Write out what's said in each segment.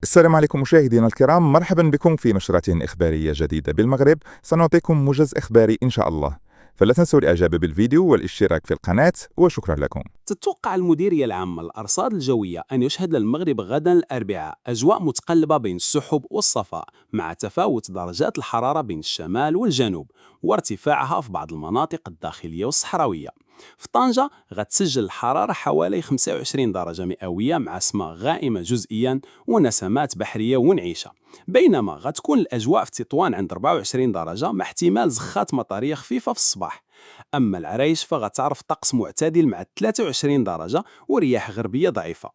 السلام عليكم مشاهدينا الكرام، مرحبا بكم في نشرة إخبارية جديدة بالمغرب. سنعطيكم موجز إخباري إن شاء الله، فلا تنسوا الإعجاب بالفيديو والاشتراك في القناة، وشكرا لكم. تتوقع المديرية العامة للأرصاد الجوية أن يشهد المغرب غدا الأربعاء أجواء متقلبة بين السحب والصفاء، مع تفاوت درجات الحرارة بين الشمال والجنوب وارتفاعها في بعض المناطق الداخلية والصحراوية. في طنجة غتسجل الحرارة حوالي 25 درجة مئوية مع سماء غائمة جزئيا ونسمات بحرية ونعيشة، بينما غتكون الأجواء في تطوان عند 24 درجة مع احتمال زخات مطرية خفيفة في الصباح. أما العرايش فغتعرف طقس معتدل مع 23 درجة ورياح غربية ضعيفة.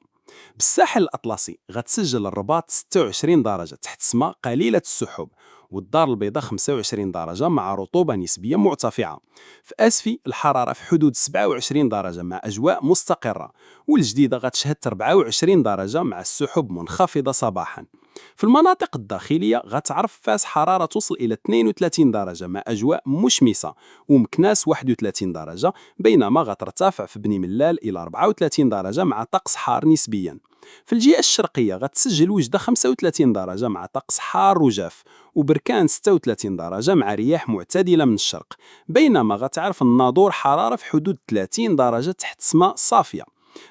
بالساحل الأطلسي غتسجل الرباط 26 درجة تحت سماء قليلة السحب، والدار البيضاء 25 درجة مع رطوبة نسبية مرتفعة. في أسفي الحرارة في حدود 27 درجة مع أجواء مستقرة، والجديدة غتشهد 24 درجة مع السحب منخفضة صباحا. في المناطق الداخلية غتعرف فاس حرارة توصل إلى 32 درجة مع أجواء مشمسة، ومكناس 31 درجة، بينما غترتفع في بني ملال إلى 34 درجة مع طقس حار نسبيا. في الجهة الشرقية غتسجل وجدة 35 درجة مع طقس حار وجاف، وبركان 36 درجة مع رياح معتدلة من الشرق، بينما غتعرف الناظور حرارة في حدود 30 درجة تحت سماء صافية.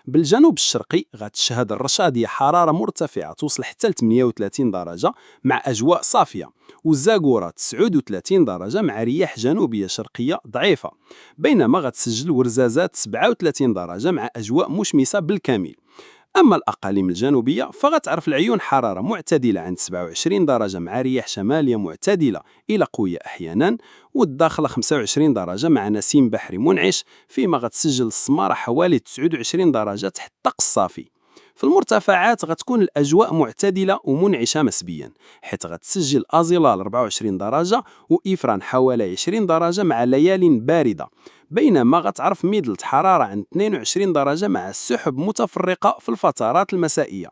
بالجنوب الشرقي غتشهد الرشادية حرارة مرتفعة توصل حتى ل 38 درجة مع أجواء صافية، والزاغورة 39 درجة مع رياح جنوبية شرقية ضعيفة، بينما غتسجل ورزازات 37 درجة مع أجواء مشمسة بالكامل. أما الأقاليم الجنوبية فغتعرف العيون حرارة معتدلة عند 27 درجة مع رياح شمالية معتدلة إلى قوية أحيانا، والداخلة 25 درجة مع نسيم بحري منعش، فيما غتسجل السمارة حوالي 29 درجة تحت الطقس الصافي. في المرتفعات غتكون الأجواء معتدلة ومنعشة مسبيا، حيث غتسجل أزلال 24 درجة وإفران حوالي 20 درجة مع ليال باردة، بينما غتعرف ميدلت حرارة عند 22 درجة مع السحب متفرقة في الفترات المسائية.